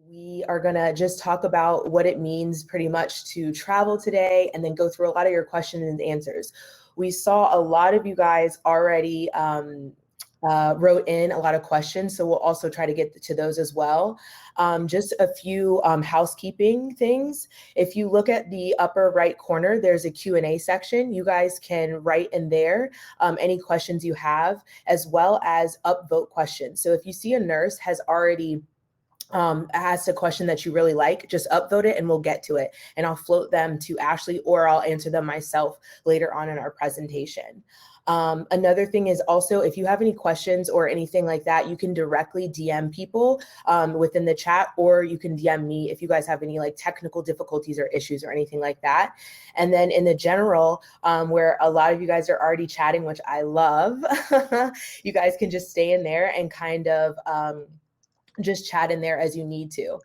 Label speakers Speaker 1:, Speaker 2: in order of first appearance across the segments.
Speaker 1: We are going to just talk about what it means pretty much to travel today and then go through a lot of your questions and answers. We saw a lot of you guys already wrote in a lot of questions, so we'll also try to get to those as well. Just a few housekeeping things. If you look at the upper right corner, there's a Q&A section. You guys can write in there any questions you have, as well as upvote questions. So if you see a nurse has already asked a question that you really like, just upvote it and we'll get to it. And I'll float them to Ashely, or I'll answer them myself later on in our presentation. Another thing is also, if you have any questions or anything like that, you can directly DM people within the chat, or you can DM me if you guys have any like technical difficulties or issues or anything like that. And then in the general, where a lot of you guys are already chatting, which I love, you guys can just stay in there and kind of just chat in there as you need to.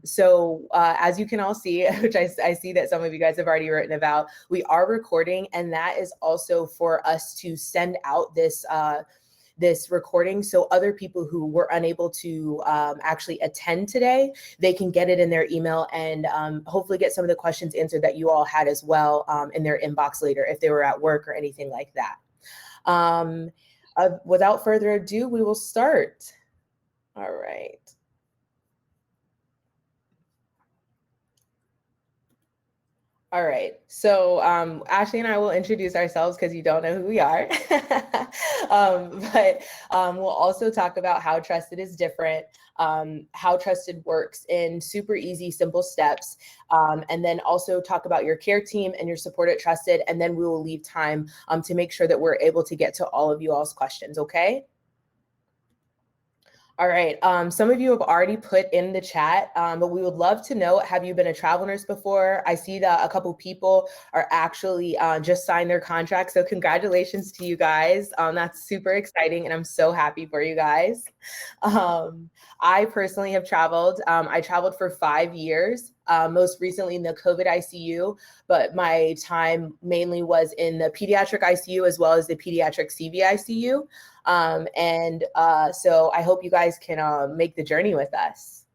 Speaker 1: So as you can all see, which I see that some of you guys have already written about, we are recording, and that is also for us to send out this this recording, so other people who were unable to actually attend today, they can get it in their email and hopefully get some of the questions answered that you all had as well in their inbox later if they were at work or anything like that. Without further ado, we will start. All right. All right, so Ashely and I will introduce ourselves because you don't know who we are. But we'll also talk about how Trusted is different, how Trusted works in super easy, simple steps, and then also talk about your care team and your support at Trusted, and then we will leave time to make sure that we're able to get to all of you all's questions, okay? All right, some of you have already put in the chat, but we would love to know, have you been a travel nurse before? I see that a couple people are actually just signed their contract, so congratulations to you guys. That's super exciting, and I'm so happy for you guys. I personally have traveled. I traveled for 5 years, most recently in the COVID ICU, but my time mainly was in the pediatric ICU as well as the pediatric CV ICU. So I hope you guys can make the journey with us.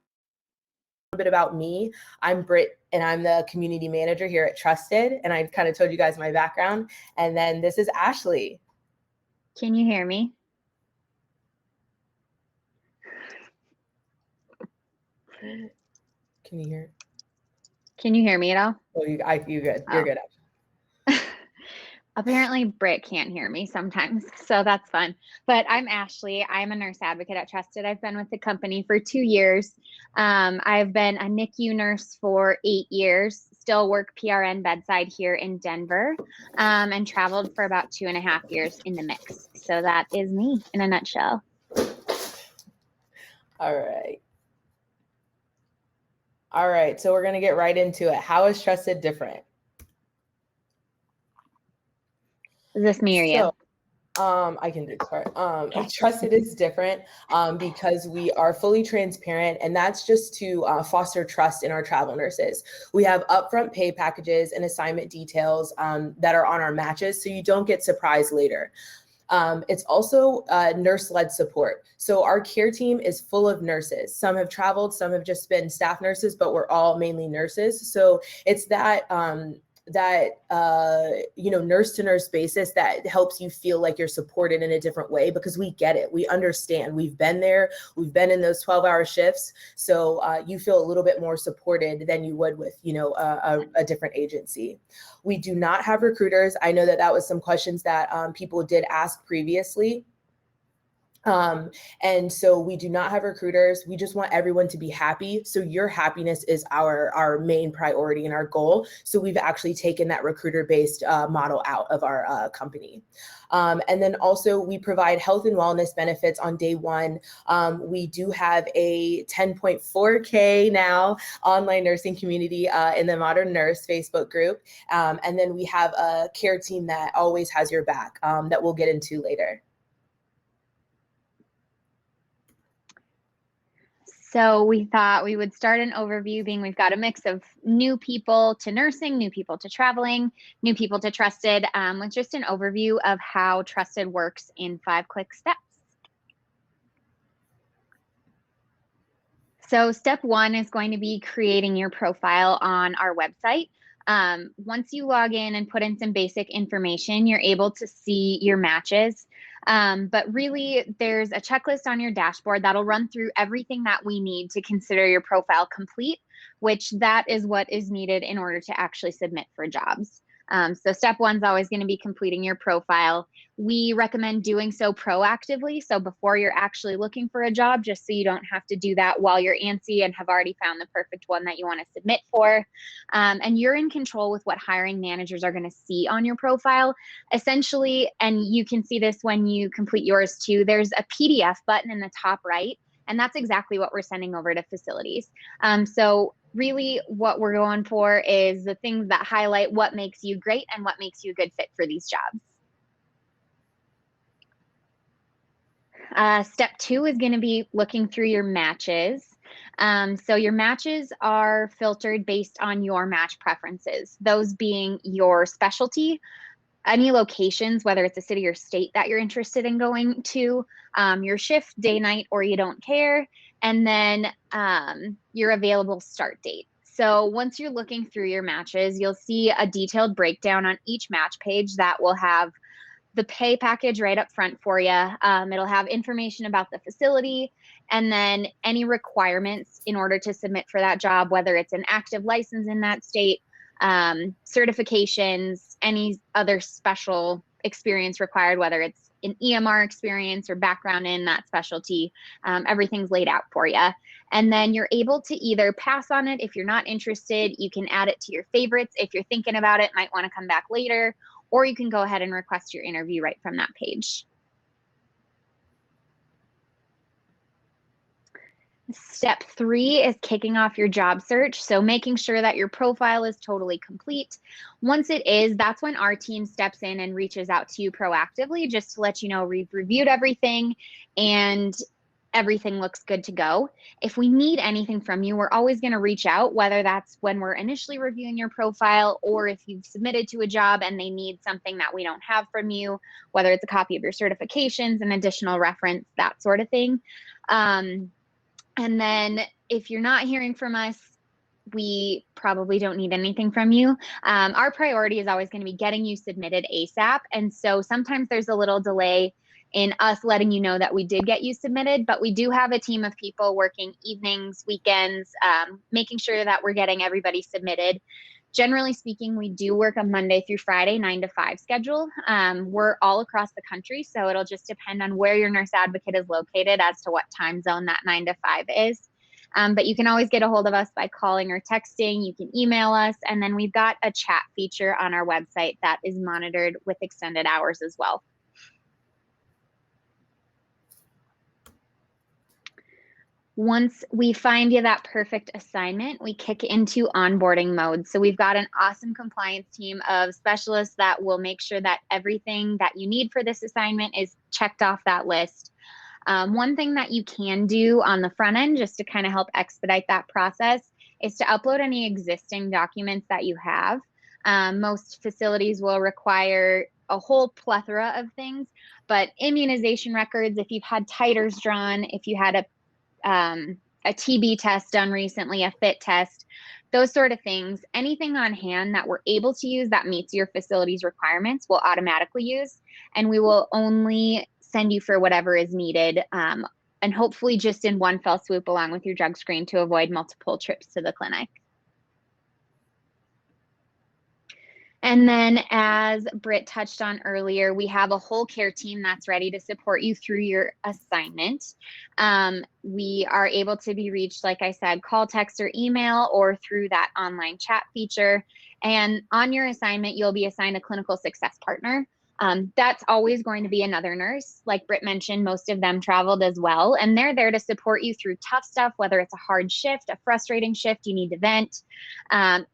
Speaker 1: A little bit about me. I'm Britt, and I'm the community manager here at Trusted, and I kind of told you guys my background. And then this is Ashely.
Speaker 2: Can you hear me?
Speaker 1: Can you hear?
Speaker 2: Can you hear me at all?
Speaker 1: Oh, you good. You're good.
Speaker 2: Apparently Britt can't hear me sometimes, so that's fun. But I'm Ashely. I'm a nurse advocate at Trusted. I've been with the company for 2 years. I've been a NICU nurse for 8 years, still work PRN bedside here in Denver, and traveled for about 2.5 years in the mix. So that is me in a nutshell.
Speaker 1: All right. All right, so we're going to get right into it. How is Trusted different?
Speaker 2: Is this me or you?
Speaker 1: I can do part. Trusted is different because we are fully transparent, and that's just to foster trust in our travel nurses. We have upfront pay packages and assignment details that are on our matches, so you don't get surprised later. It's also nurse-led support. So our care team is full of nurses. Some have traveled, some have just been staff nurses, but we're all mainly nurses. So it's that nurse to nurse basis that helps you feel like you're supported in a different way, because we get it. We understand. We've been there. We've been in those 12-hour shifts. So you feel a little bit more supported than you would with, a different agency. We do not have recruiters. I know that was some questions that people did ask previously. And so we do not have recruiters. We just want everyone to be happy. So your happiness is our main priority and our goal. So we've actually taken that recruiter-based model out of our company. And then also we provide health and wellness benefits on day one. We do have a 10.4K now online nursing community in the Modern Nurse Facebook group. And then we have a care team that always has your back that we'll get into later.
Speaker 2: So we thought we would start an overview being we've got a mix of new people to nursing, new people to traveling, new people to Trusted, with just an overview of how Trusted works in 5 quick steps. So step one is going to be creating your profile on our website. Once you log in and put in some basic information, you're able to see your matches. But really, there's a checklist on your dashboard that'll run through everything that we need to consider your profile complete, which that is what is needed in order to actually submit for jobs. So step one is always going to be completing your profile. We recommend doing so proactively, so before you're actually looking for a job, just so you don't have to do that while you're antsy and have already found the perfect one that you want to submit for. And you're in control with what hiring managers are going to see on your profile. Essentially, and you can see this when you complete yours too, there's a PDF button in the top right, and that's exactly what we're sending over to facilities. So really what we're going for is the things that highlight what makes you great and what makes you a good fit for these jobs. Step two is going to be looking through your matches. So your matches are filtered based on your match preferences, those being your specialty, any locations, whether it's a city or state that you're interested in going to, your shift, day, night, or you don't care, and then your available start date. So once you're looking through your matches, you'll see a detailed breakdown on each match page that will have the pay package right up front for you. It'll have information about the facility and then any requirements in order to submit for that job, whether it's an active license in that state, certifications, any other special experience required, whether it's an EMR experience or background in that specialty. Everything's laid out for you. And then you're able to either pass on it if you're not interested. You can add it to your favorites if you're thinking about it, might want to come back later, or you can go ahead and request your interview right from that page. Step three is kicking off your job search. So making sure that your profile is totally complete. Once it is, that's when our team steps in and reaches out to you proactively just to let you know we've reviewed everything and everything looks good to go. If we need anything from you, we're always going to reach out, whether that's when we're initially reviewing your profile or if you've submitted to a job and they need something that we don't have from you, whether it's a copy of your certifications, an additional reference, that sort of thing. And then if you're not hearing from us, we probably don't need anything from you. Our priority is always going to be getting you submitted ASAP. And so sometimes there's a little delay in us letting you know that we did get you submitted, but we do have a team of people working evenings, weekends, making sure that we're getting everybody submitted. Generally speaking, we do work a Monday through Friday, 9 to 5 schedule. We're all across the country, so it'll just depend on where your nurse advocate is located as to what time zone that 9 to 5 is. But you can always get a hold of us by calling or texting. You can email us, and then we've got a chat feature on our website that is monitored with extended hours as well. Once we find you that perfect assignment, we kick into onboarding mode. So we've got an awesome compliance team of specialists that will make sure that everything that you need for this assignment is checked off that list. One thing that you can do on the front end, just to kind of help expedite that process, is to upload any existing documents that you have. Most facilities will require a whole plethora of things, but immunization records, if you've had titers drawn, if you had a TB test done recently, a fit test, those sort of things, anything on hand that we're able to use that meets your facility's requirements, we'll automatically use, and we will only send you for whatever is needed, and hopefully just in one fell swoop along with your drug screen to avoid multiple trips to the clinic. And then as Britt touched on earlier, we have a whole care team that's ready to support you through your assignment. We are able to be reached, like I said, call, text, or email, or through that online chat feature. And on your assignment, you'll be assigned a clinical success partner. That's always going to be another nurse. Like Britt mentioned, most of them traveled as well, and they're there to support you through tough stuff, whether it's a hard shift, a frustrating shift, you need to vent.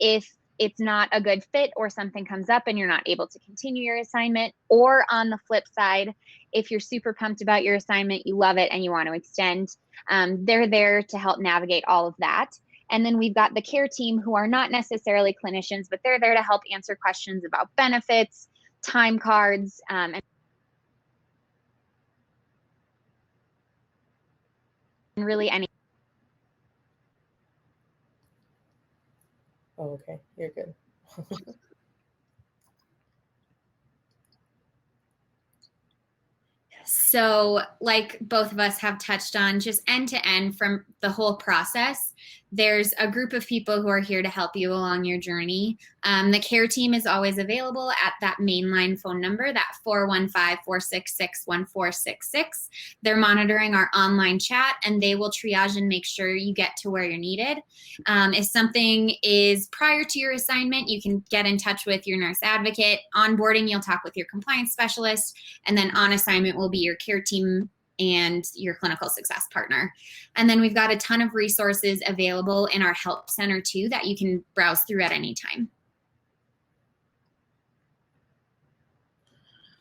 Speaker 2: If it's not a good fit or something comes up and you're not able to continue your assignment, or on the flip side, if you're super pumped about your assignment, you love it and you want to extend, they're there to help navigate all of that. And then we've got the care team who are not necessarily clinicians, but they're there to help answer questions about benefits, time cards, and really any
Speaker 1: Oh, okay, you're good.
Speaker 3: So like both of us have touched on, just end to end from the whole process, there's a group of people who are here to help you along your journey. The care team is always available at that mainline phone number, that 415-466-1466. They're monitoring our online chat, and they will triage and make sure you get to where you're needed. If something is prior to your assignment, you can get in touch with your nurse advocate. Onboarding, you'll talk with your compliance specialist, and then on assignment will be your care team and your clinical success partner. And then we've got a ton of resources available in our help center too that you can browse through at any time.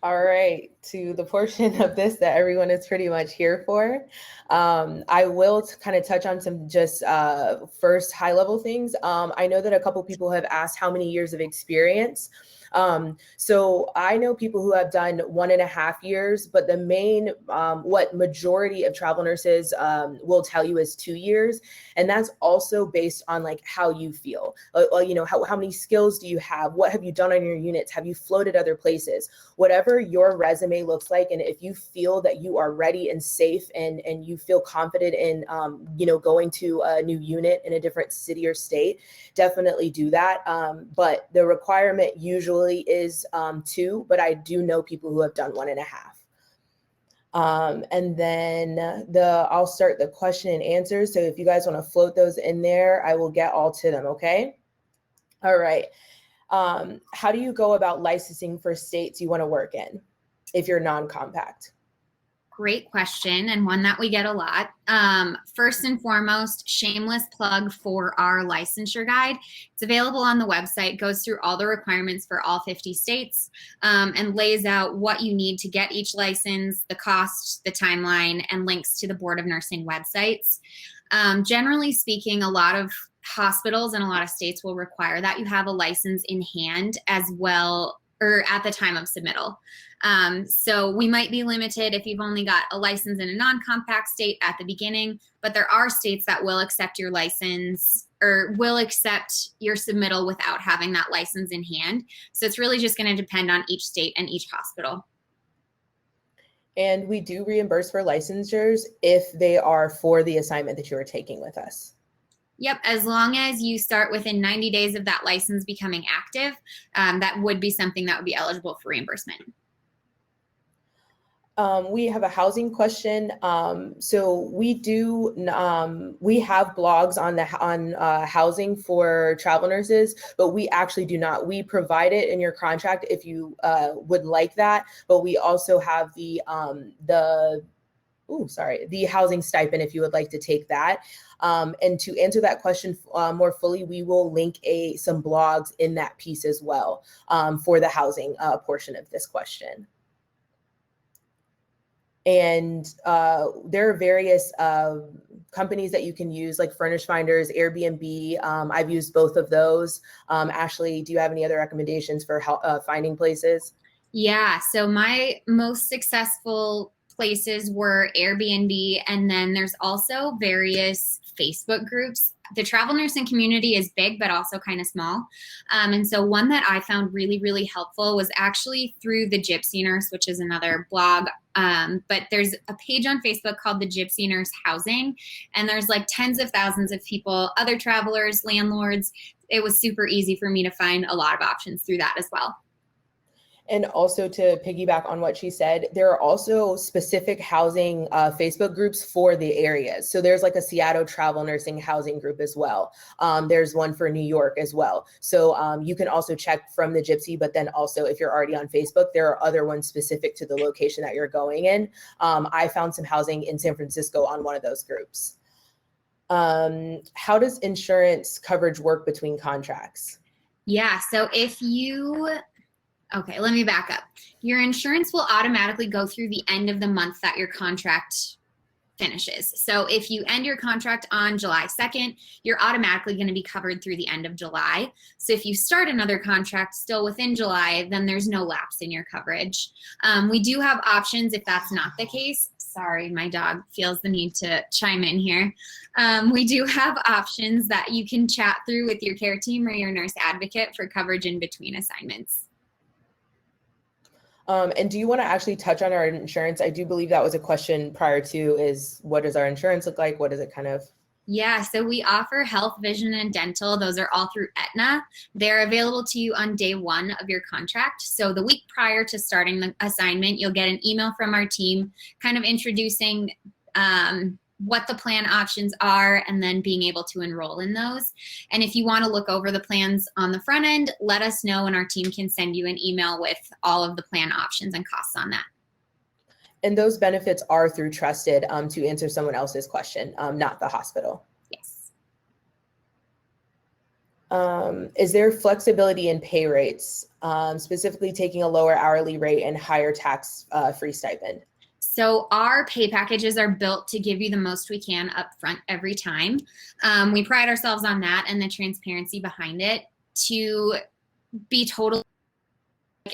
Speaker 1: All right, to the portion of this that everyone is pretty much here for. I will kind of touch on some just first high level things. I know that a couple people have asked how many years of experience. So I know people who have done 1.5 years, but the main, what majority of travel nurses will tell you is 2 years. And that's also based on like how you feel, you know, how many skills do you have? What have you done on your units? Have you floated other places? Whatever your resume looks like. And if you feel that you are ready and safe and you feel confident in, you know, going to a new unit in a different city or state, definitely do that. But the requirement usually is 2, but I do know people who have done 1.5. And then I'll start the question and answers. So if you guys want to float those in there, I will get all to them. Okay. All right. How do you go about licensing for states you want to work in if you're non-compact?
Speaker 3: Great question, and one that we get a lot. First and foremost, shameless plug for our licensure guide. It's available on the website, goes through all the requirements for all 50 states, and lays out what you need to get each license, the cost, the timeline, and links to the Board of Nursing websites. Generally speaking, a lot of hospitals and a lot of states will require that you have a license in hand as well, or at the time of submittal. So we might be limited if you've only got a license in a non-compact state at the beginning, but there are states that will accept your license or will accept your submittal without having that license in hand. So it's really just going to depend on each state and each hospital.
Speaker 1: And we do reimburse for licensures if they are for the assignment that you are taking with us.
Speaker 3: Yep, as long as you start within 90 days of that license becoming active, that would be something that would be eligible for reimbursement.
Speaker 1: We have a housing question. So we do, we have blogs on housing for travel nurses, but we actually do not. We provide it in your contract if you would like that, but we also have the housing stipend if you would like to take that. And to answer that question more fully, we will link some blogs in that piece as well for the housing portion of this question. And there are various companies that you can use, like Furnish Finders, Airbnb. I've used both of those. Ashely, do you have any other recommendations for finding places?
Speaker 3: Yeah, so my most successful places were Airbnb, and then there's also various Facebook groups. The travel nursing community is big, but also kind of small. And so one that I found really, really helpful was actually through the Gypsy Nurse, which is another blog. But there's a page on Facebook called the Gypsy Nurse Housing, and there's like tens of thousands of people, other travelers, landlords. It was super easy for me to find a lot of options through that as well.
Speaker 1: And also to piggyback on what she said, there are also specific housing Facebook groups for the areas. So there's like a Seattle travel nursing housing group as well. There's one for New York as well. So you can also check from the Gypsy, but then also if you're already on Facebook, there are other ones specific to the location that you're going in. I found some housing in San Francisco on one of those groups. How does insurance coverage work between contracts?
Speaker 3: Yeah, so okay, let me back up. Your insurance will automatically go through the end of the month that your contract finishes. So if you end your contract on July 2nd, you're automatically going to be covered through the end of July. So if you start another contract still within July, then there's no lapse in your coverage. We do have options if that's not the case. Sorry, my dog feels the need to chime in here. We do have options that you can chat through with your care team or your nurse advocate for coverage in between assignments.
Speaker 1: And do you want to actually touch on our insurance? I do believe that was a question prior to, is what does our insurance look like? What does it kind of?
Speaker 3: Yeah, so we offer health, vision, and dental. Those are all through Aetna. They're available to you on day one of your contract. So the week prior to starting the assignment, you'll get an email from our team kind of introducing what the plan options are and then being able to enroll in those. And if you want to look over the plans on the front end, let us know and our team can send you an email with all of the plan options and costs on that.
Speaker 1: And those benefits are through Trusted, to answer someone else's question, not the hospital.
Speaker 3: Yes.
Speaker 1: Is there flexibility in pay rates, specifically taking a lower hourly rate and higher tax-free stipend?
Speaker 3: So our pay packages are built to give you the most we can upfront every time. We pride ourselves on that and the transparency behind it to be totally.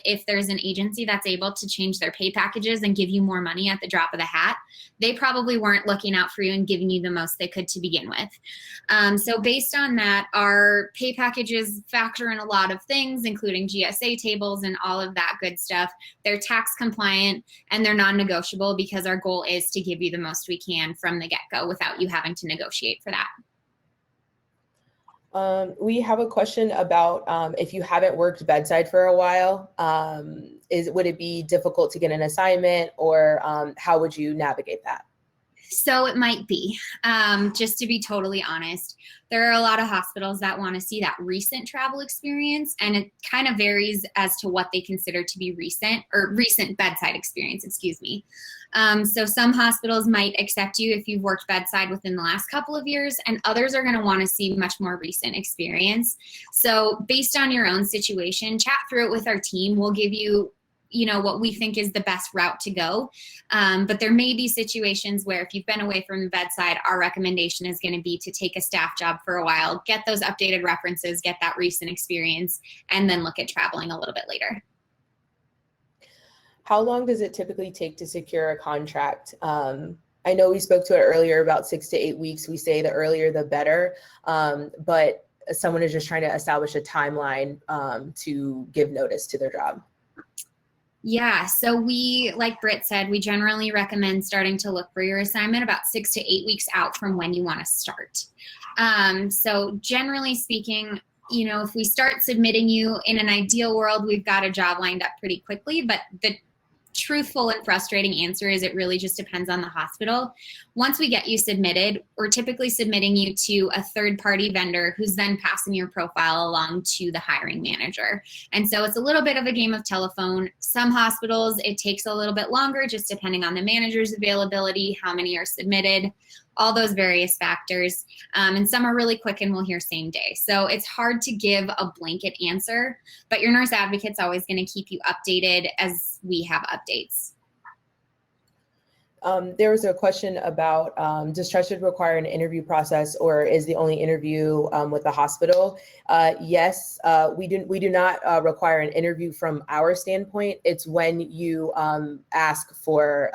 Speaker 3: If there's an agency that's able to change their pay packages and give you more money at the drop of the hat, they probably weren't looking out for you and giving you the most they could to begin with. So based on that, our pay packages factor in a lot of things, including GSA tables and all of that good stuff. They're tax compliant and they're non-negotiable because our goal is to give you the most we can from the get-go without you having to negotiate for that.
Speaker 1: We have a question about if you haven't worked bedside for a while, would it be difficult to get an assignment, or how would you navigate that?
Speaker 3: So it might be, just to be totally honest. There are a lot of hospitals that want to see that recent travel experience, and it kind of varies as to what they consider to be recent bedside experience, excuse me. So some hospitals might accept you if you've worked bedside within the last couple of years, and others are going to want to see much more recent experience. So based on your own situation, chat through it with our team. We'll give you what we think is the best route to go. But there may be situations where if you've been away from the bedside, our recommendation is going to be to take a staff job for a while, get those updated references, get that recent experience, and then look at traveling a little bit later.
Speaker 1: How long does it typically take to secure a contract? I know we spoke to it earlier about 6 to 8 weeks. We say the earlier, the better. But someone is just trying to establish a timeline to give notice to their job.
Speaker 3: Yeah, so we, like Britt said, we generally recommend starting to look for your assignment about 6 to 8 weeks out from when you want to start. So generally speaking, if we start submitting you in an ideal world, we've got a job lined up pretty quickly, but the truthful and frustrating answer is it really just depends on the hospital. Once we get you submitted, we're typically submitting you to a third-party vendor who's then passing your profile along to the hiring manager. And so it's a little bit of a game of telephone. Some hospitals, it takes a little bit longer, just depending on the manager's availability, how many are submitted, all those various factors. And some are really quick and we'll hear same day. So it's hard to give a blanket answer, but your nurse advocate's always going to keep you updated as we have updates.
Speaker 1: There was a question about does Trusted require an interview process, or is the only interview with the hospital? Yes, we do not require an interview from our standpoint. It's when you ask for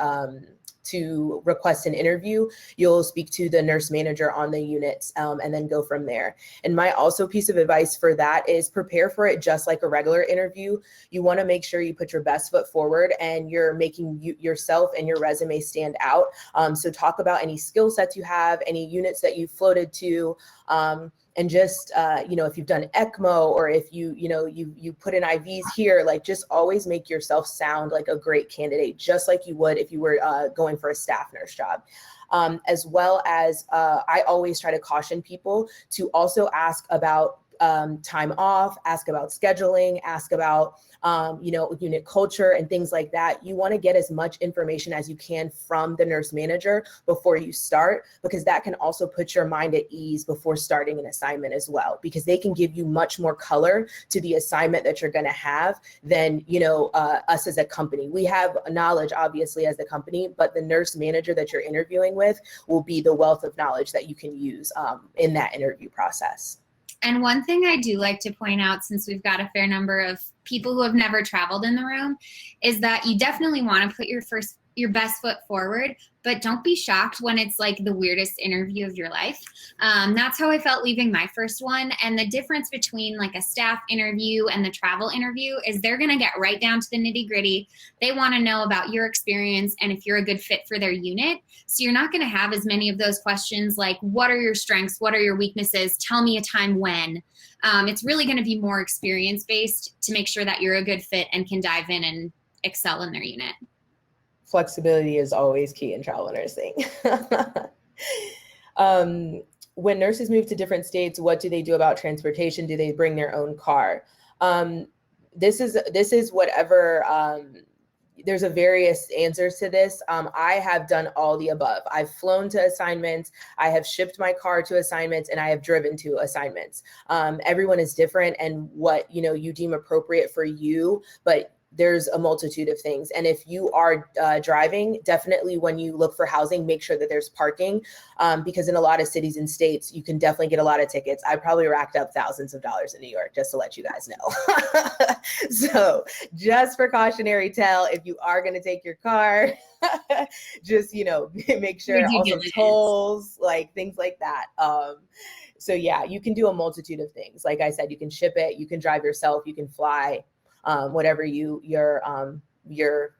Speaker 1: to request an interview, you'll speak to the nurse manager on the units and then go from there. And my also piece of advice for that is prepare for it just like a regular interview. You want to make sure you put your best foot forward and you're making yourself and your resume stand out. So talk about any skill sets you have, any units that you've floated to, and just, if you've done ECMO, or if you put in IVs here, like just always make yourself sound like a great candidate, just like you would if you were going for a staff nurse job. As well as I always try to caution people to also ask about time off, ask about scheduling, ask about, unit culture and things like that. You want to get as much information as you can from the nurse manager before you start, because that can also put your mind at ease before starting an assignment as well, because they can give you much more color to the assignment that you're going to have than, us as a company. We have knowledge, obviously, as the company, but the nurse manager that you're interviewing with will be the wealth of knowledge that you can use in that interview process.
Speaker 3: And one thing I do like to point out, since we've got a fair number of people who have never traveled in the room, is that you definitely want to put your your best foot forward, but don't be shocked when it's like the weirdest interview of your life. That's how I felt leaving my first one. And the difference between like a staff interview and the travel interview is they're going to get right down to the nitty gritty. They want to know about your experience and if you're a good fit for their unit. So you're not going to have as many of those questions like, what are your strengths? What are your weaknesses? Tell me a time when. It's really going to be more experience based to make sure that you're a good fit and can dive in and excel in their unit.
Speaker 1: Flexibility is always key in travel nursing. When nurses move to different states, what do they do about transportation? Do they bring their own car? This is whatever, there's a various answers to this. I have done all the above. I've flown to assignments, I have shipped my car to assignments, and I have driven to assignments. Everyone is different and what, you deem appropriate for you, but there's a multitude of things. And if you are driving, definitely when you look for housing, make sure that there's parking, because in a lot of cities and states, you can definitely get a lot of tickets. I probably racked up thousands of dollars in New York, just to let you guys know. So just precautionary tale, if you are going to take your car, just, make sure also tolls, like things like that. So yeah, you can do a multitude of things. Like I said, you can ship it, you can drive yourself, you can fly. Whatever your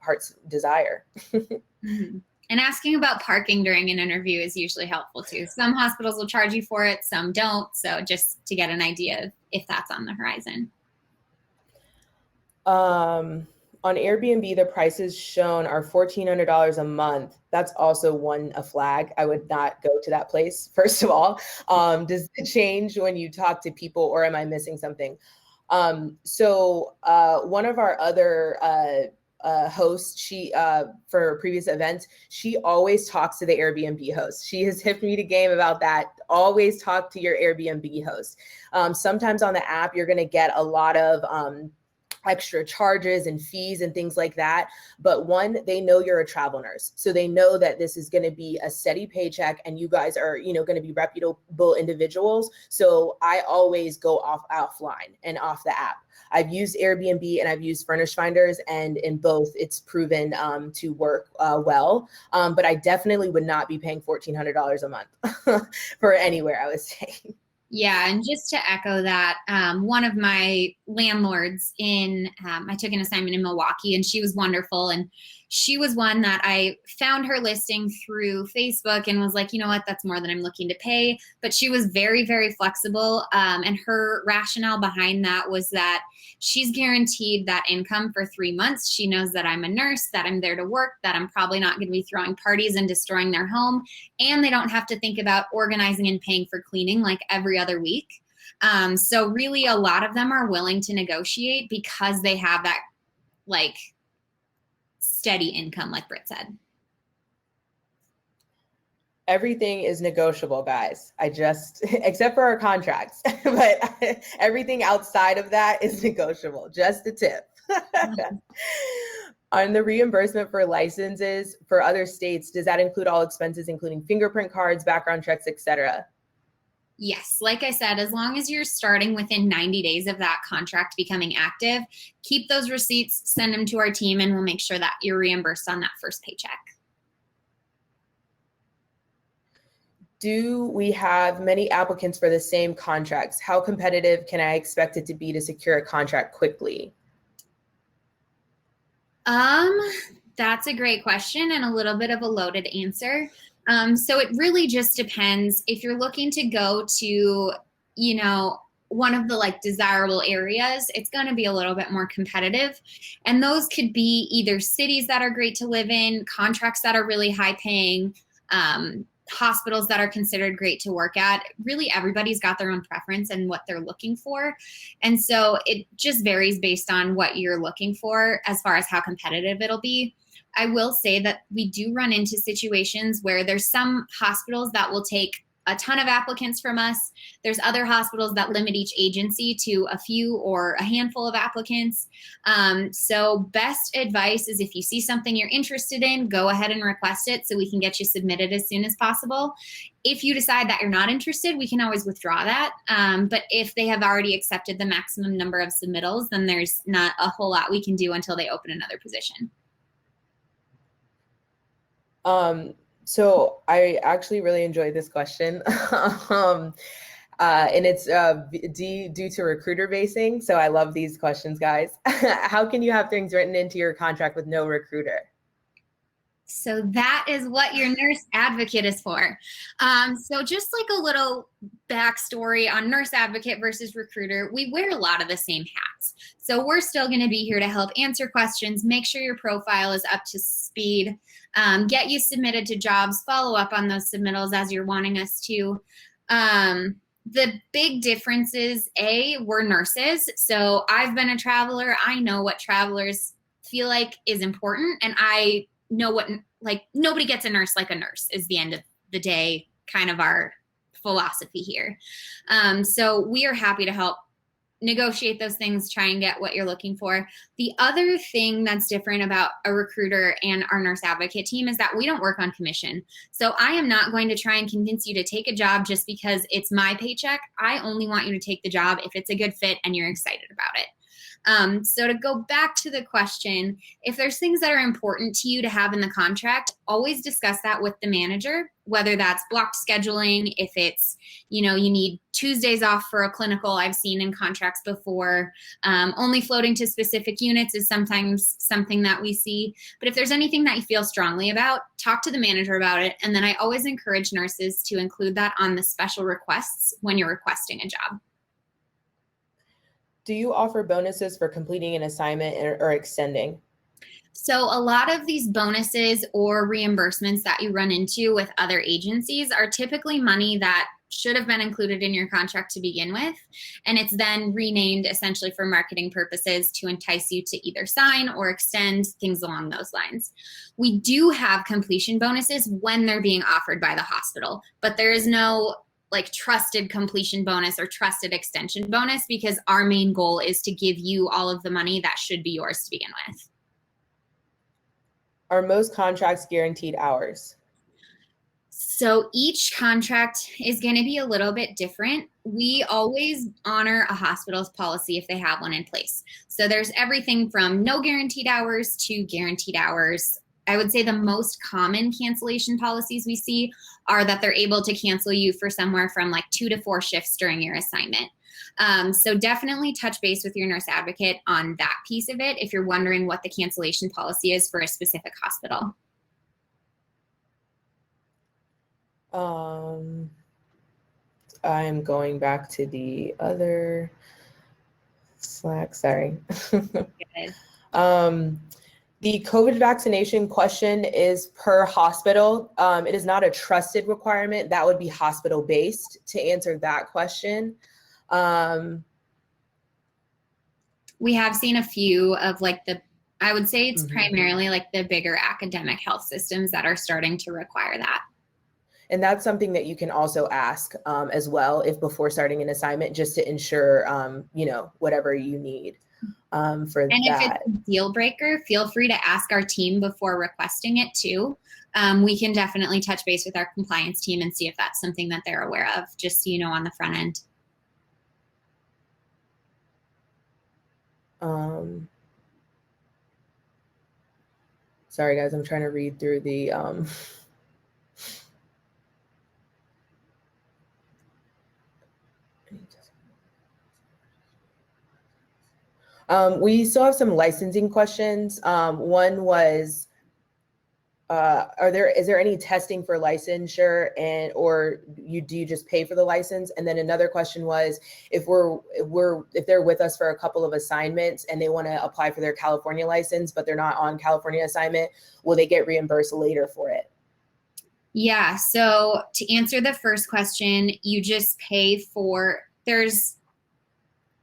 Speaker 1: heart's desire.
Speaker 3: Mm-hmm. And asking about parking during an interview is usually helpful too. Some hospitals will charge you for it, some don't. So just to get an idea of if that's on the horizon.
Speaker 1: On Airbnb, the prices shown are $1,400 a month. That's also a flag. I would not go to that place, first of all. Does it change when you talk to people, or am I missing something? So one of our other hosts, she for previous events, she always talks to the Airbnb host. She has hipped me to game about that. Always talk to your Airbnb host. Sometimes on the app, you're going to get a lot of extra charges and fees and things like that. But one, they know you're a travel nurse. So they know that this is going to be a steady paycheck and you guys are, going to be reputable individuals. So I always go offline and off the app. I've used Airbnb and I've used Furnish Finders, and in both it's proven to work well. But I definitely would not be paying $1,400 a month for anywhere, I was saying.
Speaker 3: Yeah, and just to echo that, one of my landlords I took an assignment in Milwaukee, and she was wonderful. And she was one that I found her listing through Facebook and was like, you know what, that's more than I'm looking to pay. But she was very, very flexible. And her rationale behind that was that she's guaranteed that income for 3 months. She knows that I'm a nurse, that I'm there to work, that I'm probably not going to be throwing parties and destroying their home. And they don't have to think about organizing and paying for cleaning like every other week. So really a lot of them are willing to negotiate because they have that like steady income, like Britt said.
Speaker 1: Everything is negotiable, guys. Except for our contracts, but everything outside of that is negotiable. Just a tip. On the reimbursement for licenses for other states, does that include all expenses, including fingerprint cards, background checks, etc.?
Speaker 3: Yes. Like I said, as long as you're starting within 90 days of that contract becoming active, keep those receipts, send them to our team, and we'll make sure that you're reimbursed on that first paycheck.
Speaker 1: Do we have many applicants for the same contracts? How competitive can I expect it to be to secure a contract quickly?
Speaker 3: That's a great question and a little bit of a loaded answer. So it really just depends. If you're looking to go to, one of the like desirable areas, it's going to be a little bit more competitive. And those could be either cities that are great to live in, contracts that are really high paying, hospitals that are considered great to work at. Really, everybody's got their own preference and what they're looking for. And so it just varies based on what you're looking for as far as how competitive it'll be. I will say that we do run into situations where there's some hospitals that will take a ton of applicants from us. There's other hospitals that limit each agency to a few or a handful of applicants. So best advice is if you see something you're interested in, go ahead and request it so we can get you submitted as soon as possible. If you decide that you're not interested, we can always withdraw that. But if they have already accepted the maximum number of submittals, then there's not a whole lot we can do until they open another position.
Speaker 1: So I actually really enjoyed this question. And it's due to recruiter basing. So I love these questions, guys. How can you have things written into your contract with no recruiter?
Speaker 3: So that is what your nurse advocate is for. So just like a little backstory on nurse advocate versus recruiter, we wear a lot of the same hats. So we're still going to be here to help answer questions, make sure your profile is up to speed, get you submitted to jobs, follow up on those submittals as you're wanting us to. The big difference is, we're nurses. So I've been a traveler. I know what travelers feel like is important. And I know what, like, nobody gets a nurse like a nurse is the end of the day, kind of our philosophy here. So we are happy to help negotiate those things, try and get what you're looking for. The other thing that's different about a recruiter and our nurse advocate team is that we don't work on commission. So I am not going to try and convince you to take a job just because it's my paycheck. I only want you to take the job if it's a good fit and you're excited about it. So to go back to the question, if there's things that are important to you to have in the contract, always discuss that with the manager, whether that's blocked scheduling, if it's, you need Tuesdays off for a clinical. I've seen in contracts before, only floating to specific units is sometimes something that we see. But if there's anything that you feel strongly about, talk to the manager about it. And then I always encourage nurses to include that on the special requests when you're requesting a job.
Speaker 1: Do you offer bonuses for completing an assignment or extending?
Speaker 3: So a lot of these bonuses or reimbursements that you run into with other agencies are typically money that should have been included in your contract to begin with. And it's then renamed essentially for marketing purposes to entice you to either sign or extend, things along those lines. We do have completion bonuses when they're being offered by the hospital, but there is no trusted completion bonus or trusted extension bonus, because our main goal is to give you all of the money that should be yours to begin with.
Speaker 1: Are most contracts guaranteed hours?
Speaker 3: So each contract is going to be a little bit different. We always honor a hospital's policy if they have one in place. So there's everything from no guaranteed hours to guaranteed hours. I would say the most common cancellation policies we see are that they're able to cancel you for somewhere from 2 to 4 shifts during your assignment. So definitely touch base with your nurse advocate on that piece of it if you're wondering what the cancellation policy is for a specific hospital.
Speaker 1: I'm going back to the other Slack, sorry. The COVID vaccination question is per hospital. It is not a trusted requirement. That would be hospital-based to answer that question.
Speaker 3: We have seen a few of I would say it's primarily the bigger academic health systems that are starting to require that.
Speaker 1: And that's something that you can also ask as well if before starting an assignment, just to ensure, whatever you need. For
Speaker 3: and
Speaker 1: that.
Speaker 3: If it's a deal breaker, feel free to ask our team before requesting it too. We can definitely touch base with our compliance team and see if that's something that they're aware of, just so you know on the front end.
Speaker 1: Sorry guys, I'm trying to read through the we still have some licensing questions. One was, is there any testing for licensure, or do you just pay for the license? And then another question was, if they're with us for a couple of assignments and they want to apply for their California license, but they're not on California assignment, will they get reimbursed later for it?
Speaker 3: Yeah. So to answer the first question, you just pay for,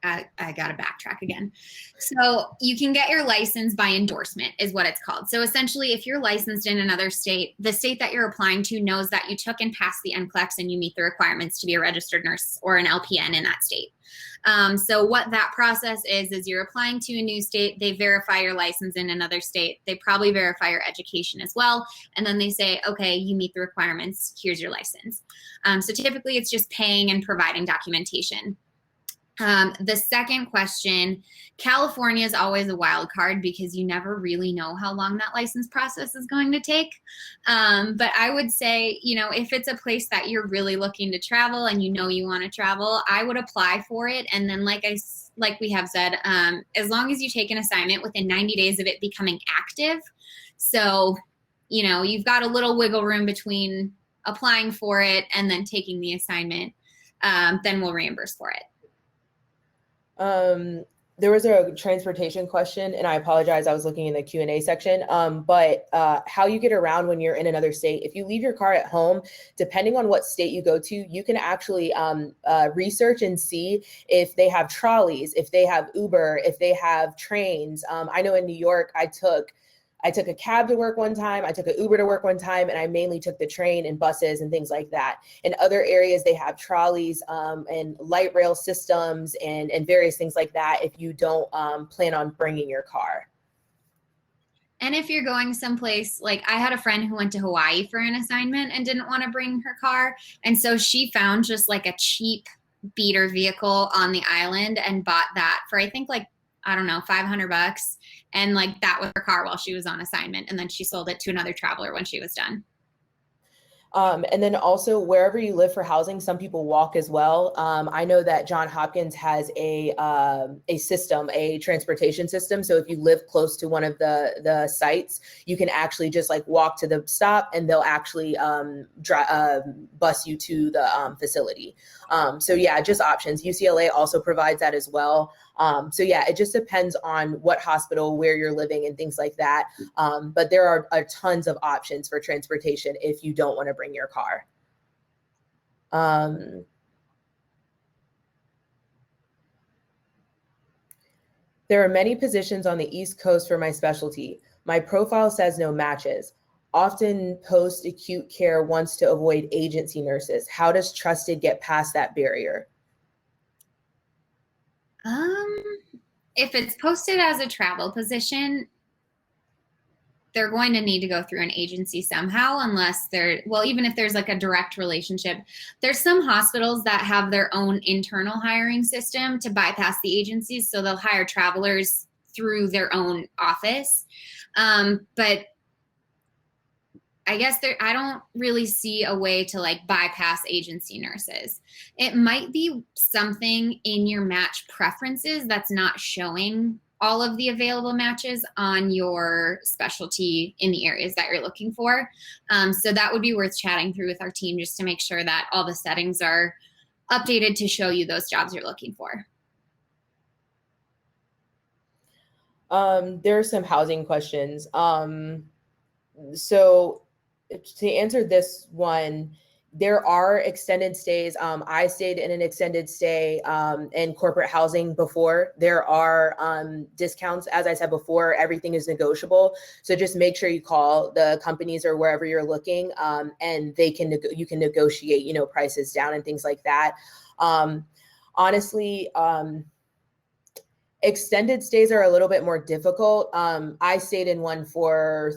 Speaker 3: I got to backtrack again. So you can get your license by endorsement is what it's called. So essentially, if you're licensed in another state, the state that you're applying to knows that you took and passed the NCLEX and you meet the requirements to be a registered nurse or an LPN in that state. So what that process is you're applying to a new state, they verify your license in another state, they probably verify your education as well, and then they say, okay, you meet the requirements, here's your license. So typically it's just paying and providing documentation. The second question, California is always a wild card because you never really know how long that license process is going to take. But I would say, you know, if it's a place that you're really looking to travel and you know you want to travel, I would apply for it. And then like we have said, as long as you take an assignment within 90 days of it becoming active. So, you know, you've got a little wiggle room between applying for it and then taking the assignment, then we'll reimburse for it.
Speaker 1: There was a transportation question, and I apologize, I was looking in the Q&A section, but how you get around when you're in another state. If you leave your car at home, depending on what state you go to, you can actually research and see if they have trolleys, if they have Uber, if they have trains. I know in New York, I took a cab to work one time, I took an Uber to work one time, and I mainly took the train and buses and things like that. In other areas, they have trolleys and light rail systems and various things like that if you don't plan on bringing your car.
Speaker 3: And if you're going someplace, like I had a friend who went to Hawaii for an assignment and didn't want to bring her car. And so she found just like a cheap beater vehicle on the island and bought that for, I think like, I don't know, $500. And like that was her car while she was on assignment. And then she sold it to another traveler when she was done.
Speaker 1: And then also wherever you live for housing, some people walk as well. I know that Johns Hopkins has a system, a transportation system. So if you live close to one of the sites, you can actually just like walk to the stop and they'll actually bus you to the facility. So yeah, just options. UCLA also provides that as well. So yeah, it just depends on what hospital, where you're living and things like that. But there are tons of options for transportation if you don't want to bring your car. There are many positions on the East Coast for my specialty. My profile says no matches. Often post-acute care wants to avoid agency nurses. How does Trusted get past that barrier?
Speaker 3: If it's posted as a travel position, they're going to need to go through an agency somehow, unless even if there's like a direct relationship. There's some hospitals that have their own internal hiring system to bypass the agencies. So they'll hire travelers through their own office. But I guess I don't really see a way to like bypass agency nurses. It might be something in your match preferences that's not showing all of the available matches on your specialty in the areas that you're looking for. So that would be worth chatting through with our team just to make sure that all the settings are updated to show you those jobs you're looking for.
Speaker 1: There are some housing questions. So to answer this one, there are extended stays. I stayed in an extended stay in corporate housing before. There are discounts. As I said before, everything is negotiable. So just make sure you call the companies or wherever you're looking, and you can negotiate, prices down and things like that. Honestly, extended stays are a little bit more difficult. I stayed in one for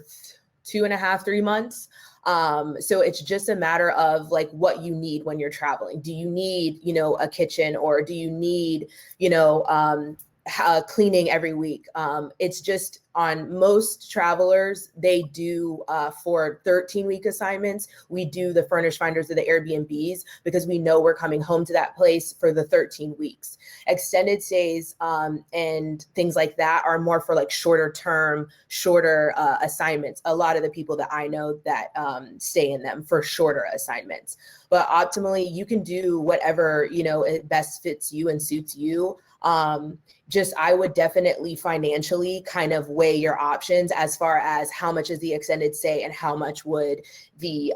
Speaker 1: 2.5, 3 months. So it's just a matter of like what you need when you're traveling. Do you need, a kitchen, or do you need, cleaning every week? It's just on most travelers, they do for 13-week assignments, we do the furnished finders of the Airbnbs because we know we're coming home to that place for the 13 weeks. Extended stays and things like that are more for like shorter assignments. A lot of the people that I know that stay in them for shorter assignments. But optimally, you can do whatever, it best fits you and suits you. I would definitely financially kind of weigh your options as far as how much is the extended stay and how much would the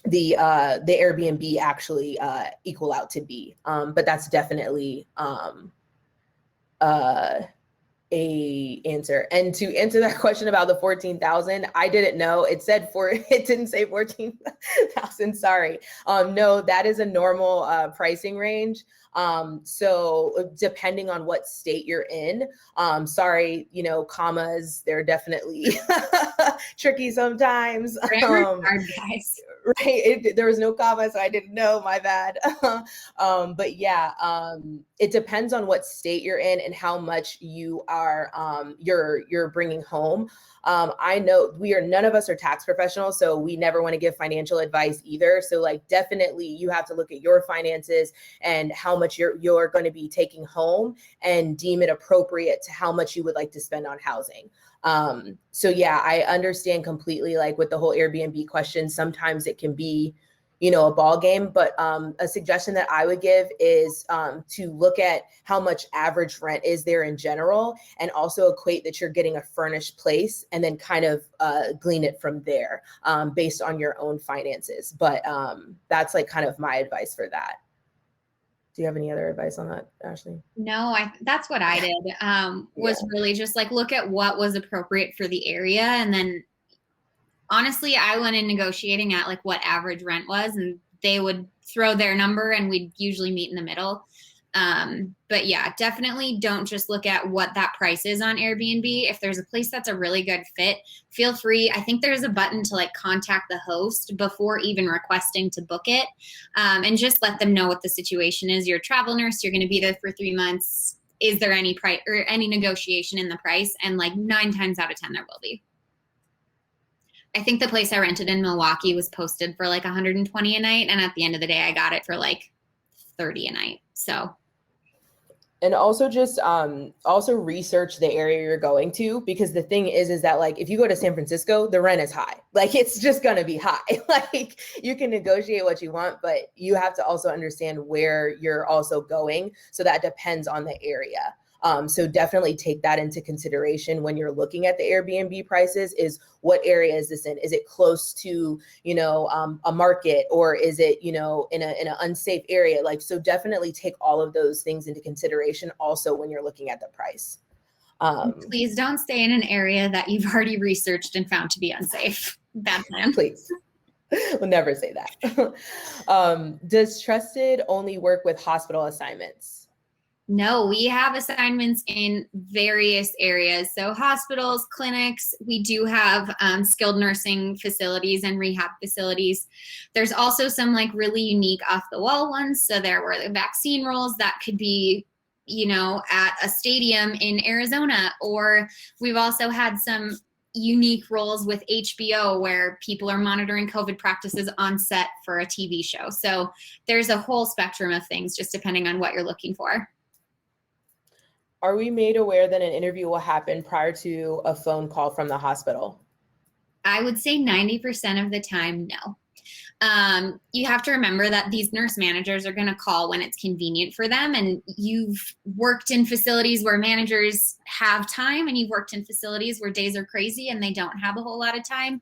Speaker 1: Airbnb actually equal out to be. But that's definitely a answer. And to answer that question about the 14,000, I didn't know. It didn't say 14,000. Sorry. No, that is a normal pricing range. So depending on what state you're in, sorry, commas, they're definitely tricky sometimes.
Speaker 3: Hard, guys.
Speaker 1: Right. There was no comma, so I didn't know, my bad. But yeah, it depends on what state you're in and how much you are, you're bringing home. I know none of us are tax professionals, so we never want to give financial advice either. So like, definitely you have to look at your finances and how much you're going to be taking home and deem it appropriate to how much you would like to spend on housing. So yeah, I understand completely, like with the whole Airbnb question, sometimes it can be, a ball game, but a suggestion that I would give is to look at how much average rent is there in general, and also equate that you're getting a furnished place, and then kind of glean it from there based on your own finances. But that's like kind of my advice for that. Do you have any other advice on that, Ashely?
Speaker 3: No, that's what I did, was really just like look at what was appropriate for the area. And then honestly, I went in negotiating at like what average rent was, and they would throw their number and we'd usually meet in the middle. But yeah, definitely don't just look at what that price is on Airbnb. If there's a place that's a really good fit, feel free. I think there's a button to like contact the host before even requesting to book it, and just let them know what the situation is. You're a travel nurse, you're going to be there for 3 months. Is there any price or any negotiation in the price? And like 9 times out of 10, there will be. I think the place I rented in Milwaukee was posted for like 120 a night. And at the end of the day, I got it for like 30 a night. So.
Speaker 1: And also just also research the area you're going to, because the thing is that like, if you go to San Francisco, the rent is high. Like, it's just going to be high. Like, you can negotiate what you want, but you have to also understand where you're also going. So that depends on the area. So definitely take that into consideration when you're looking at the Airbnb prices. Is what area is this in? Is it close to, a market, or is it, in an unsafe area? Like, so definitely take all of those things into consideration also when you're looking at the price.
Speaker 3: Please don't stay in an area that you've already researched and found to be unsafe. Bad plan.
Speaker 1: Please. We'll never say that. Does Trusted only work with hospital assignments?
Speaker 3: No, we have assignments in various areas. So hospitals, clinics, we do have skilled nursing facilities and rehab facilities. There's also some like really unique off the wall ones. So there were the vaccine roles that could be, at a stadium in Arizona, or we've also had some unique roles with HBO where people are monitoring COVID practices on set for a TV show. So there's a whole spectrum of things just depending on what you're looking for.
Speaker 1: Are we made aware that an interview will happen prior to a phone call from the hospital?
Speaker 3: I would say 90% of the time, no. You have to remember that these nurse managers are going to call when it's convenient for them. And you've worked in facilities where managers have time, and you've worked in facilities where days are crazy and they don't have a whole lot of time.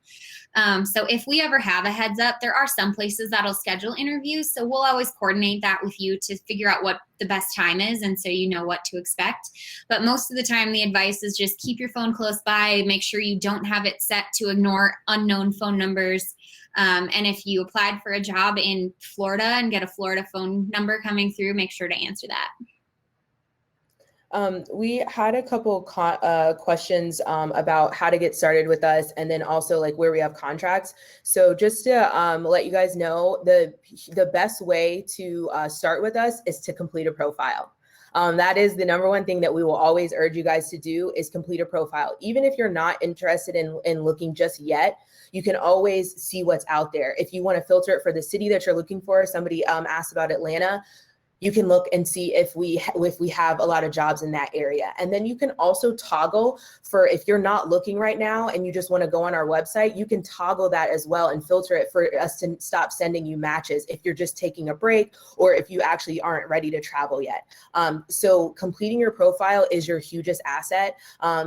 Speaker 3: So if we ever have a heads up, there are some places that'll schedule interviews. So we'll always coordinate that with you to figure out what the best time is, and so you know what to expect. But most of the time, the advice is just keep your phone close by, make sure you don't have it set to ignore unknown phone numbers. And if you applied for a job in Florida and get a Florida phone number coming through, make sure to answer that.
Speaker 1: We had a couple questions about how to get started with us, and then also like where we have contracts. So just to let you guys know, the best way to start with us is to complete a profile. That is the number one thing that we will always urge you guys to do, is complete a profile. Even if you're not interested in looking just yet, you can always see what's out there. If you want to filter it for the city that you're looking for, somebody asked about Atlanta, you can look and see if we have a lot of jobs in that area. And then you can also toggle for, if you're not looking right now and you just want to go on our website, you can toggle that as well and filter it for us to stop sending you matches if you're just taking a break, or if you actually aren't ready to travel yet. So completing your profile is your hugest asset,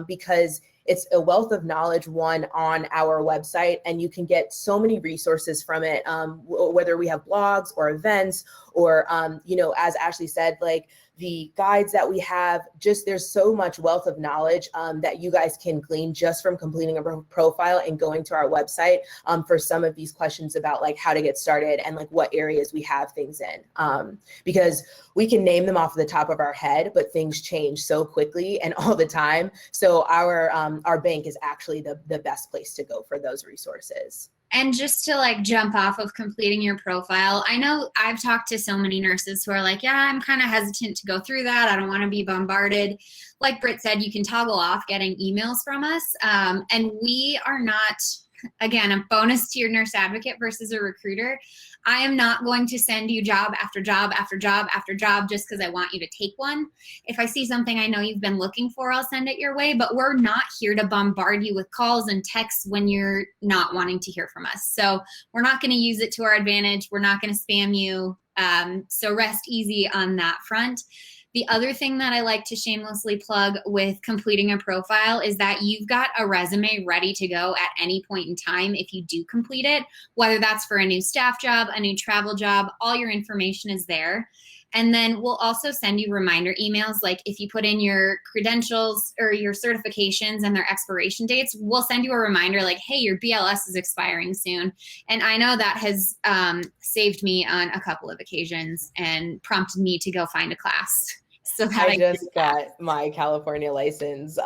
Speaker 1: because it's a wealth of knowledge, on our website, and you can get so many resources from it, whether we have blogs or events, or, as Ashely said, like the guides that we have. Just there's so much wealth of knowledge that you guys can glean just from completing a profile and going to our website for some of these questions about like how to get started and like what areas we have things in. Because we can name them off the top of our head, but things change so quickly and all the time. So our bank is actually the best place to go for those resources.
Speaker 3: And just to like jump off of completing your profile, I know I've talked to so many nurses who are like, yeah, I'm kind of hesitant to go through that. I don't want to be bombarded. Like Britt said, you can toggle off getting emails from us. And we are not, again, a bonus to your nurse advocate versus a recruiter. I am not going to send you job after job after job after job just because I want you to take one. If I see something I know you've been looking for, I'll send it your way, but we're not here to bombard you with calls and texts when you're not wanting to hear from us. So we're not going to use it to our advantage. We're not going to spam you. So rest easy on that front. The other thing that I like to shamelessly plug with completing a profile is that you've got a resume ready to go at any point in time if you do complete it, whether that's for a new staff job, a new travel job, all your information is there. And then we'll also send you reminder emails. Like if you put in your credentials or your certifications and their expiration dates, we'll send you a reminder like, hey, your BLS is expiring soon. And I know that has saved me on a couple of occasions and prompted me to go find a class. So that
Speaker 1: I just got my California license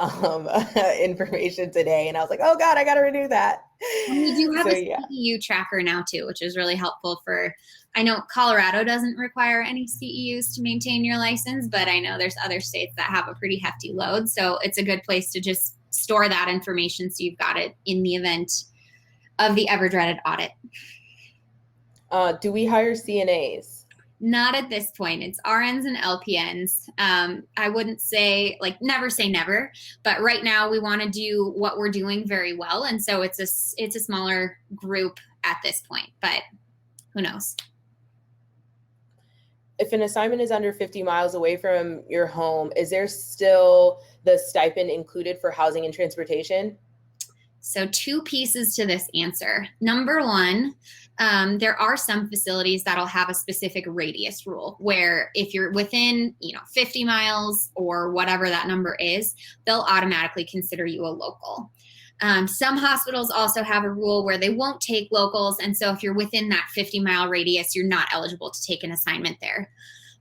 Speaker 1: information today, and I was like, oh God, I got to renew that.
Speaker 3: And we do have a CEU tracker now too, which is really helpful for, I know Colorado doesn't require any CEUs to maintain your license, but I know there's other states that have a pretty hefty load. So it's a good place to just store that information so you've got it in the event of the ever dreaded audit.
Speaker 1: Do we hire CNAs?
Speaker 3: Not at this point. It's RNs and LPNs. I wouldn't say, like, never say never, but right now we want to do what we're doing very well. And so it's a smaller group at this point, but who knows?
Speaker 1: If an assignment is under 50 miles away from your home, is there still the stipend included for housing and transportation?
Speaker 3: So 2 pieces to this answer. Number one, there are some facilities that'll have a specific radius rule where if you're within, 50 miles or whatever that number is, they'll automatically consider you a local. Some hospitals also have a rule where they won't take locals. And so if you're within that 50-mile radius, you're not eligible to take an assignment there.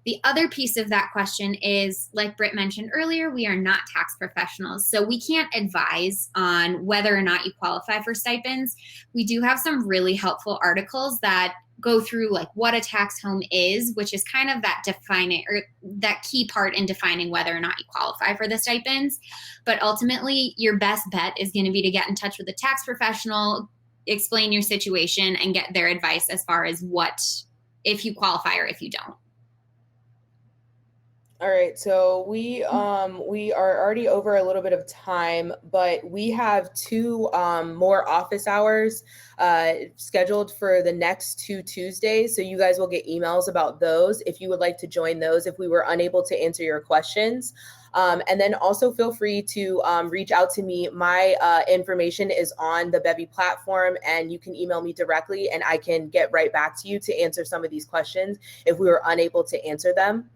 Speaker 3: The other piece of that question is, like Britt mentioned earlier, we are not tax professionals, so we can't advise on whether or not you qualify for stipends. We do have some really helpful articles that go through like what a tax home is, which is kind of that defining or that key part in defining whether or not you qualify for the stipends. But ultimately, your best bet is going to be to get in touch with a tax professional, explain your situation, and get their advice as far as what, if you qualify or if you don't.
Speaker 1: All right, so we are already over a little bit of time, but we have 2 more office hours scheduled for the next 2 Tuesdays. So you guys will get emails about those if you would like to join those if we were unable to answer your questions. And then also feel free to reach out to me. My information is on the Bevy platform, and you can email me directly and I can get right back to you to answer some of these questions if we were unable to answer them.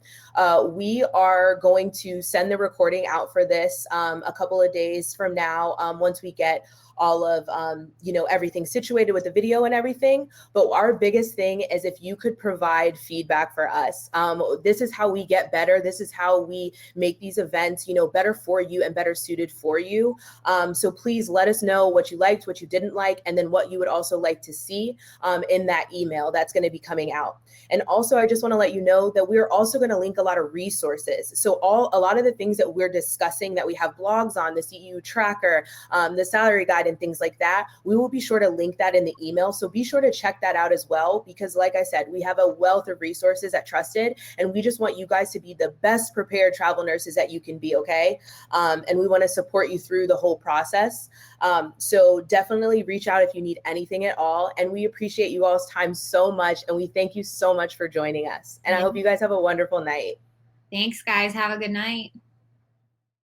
Speaker 1: We are going to send the recording out for this a couple of days from now once we get all of, everything situated with the video and everything. But our biggest thing is if you could provide feedback for us. This is how we get better. This is how we make these events, better for you and better suited for you. So please let us know what you liked, what you didn't like, and then what you would also like to see in that email that's going to be coming out. And also, I just want to let you know that we're also going to link a lot of resources. So a lot of the things that we're discussing that we have blogs on, the CEU tracker, the salary guide, and things like that, we will be sure to link that in the email. So be sure to check that out as well, because like I said, we have a wealth of resources at Trusted, and we just want you guys to be the best prepared travel nurses that you can be, okay? And we want to support you through the whole process. So definitely reach out if you need anything at all. And we appreciate you all's time so much, and we thank you so much for joining us. And I hope you guys have a wonderful night.
Speaker 3: Thanks, guys. Have a good night.